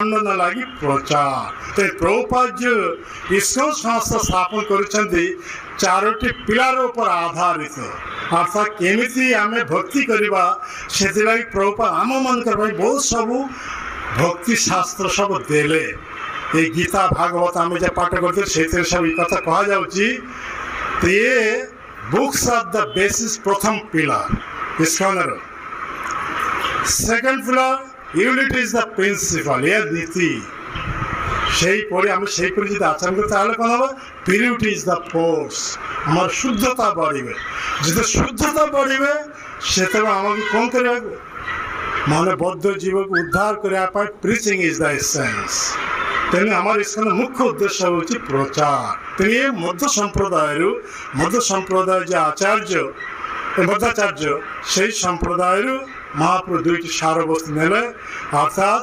खंडन लगी प्रचार तो प्रभुपाद जो इस्कन संस्था स्थापन करिसेंती चारोटी पिलार ऊपर आधारित अर्थात केमिति आम भक्ति करवा से प्रभुपाद आम मान बहुत सब भक्ति शास्त्र सब देले ये गीता भागवत आम जो पाठ करते से सब कथा कह जाऊँगी तो ये बुक्स आर द बेसिस प्रथम पिलर इस्कनर second pillar unity is the principle ये नीति সেই পরে আমি সেই পরে যদি আচরণ করি তাহলে কোন হবে পিউরিটি ইজ দ্য ফোর্স আমার শুদ্ধতা বাড়বে যদি শুদ্ধতা বাড়বে সেটা আমাকে কোন করে মানে বদ্ধ জীবকে উদ্ধার করা পায় প্রিচিং ইজ দ্য এসেন্স তেমনি আমার এখানে মুখ্য উদ্দেশ্য হচ্ছে প্রচার তিনি মধ্য সম্প্রদায়ের যে আচার্য মধ্যাচার্য সেই সম্প্রদায়ের মহাপ্রভু দুইটি সারবস্তু নেলে অর্থাৎ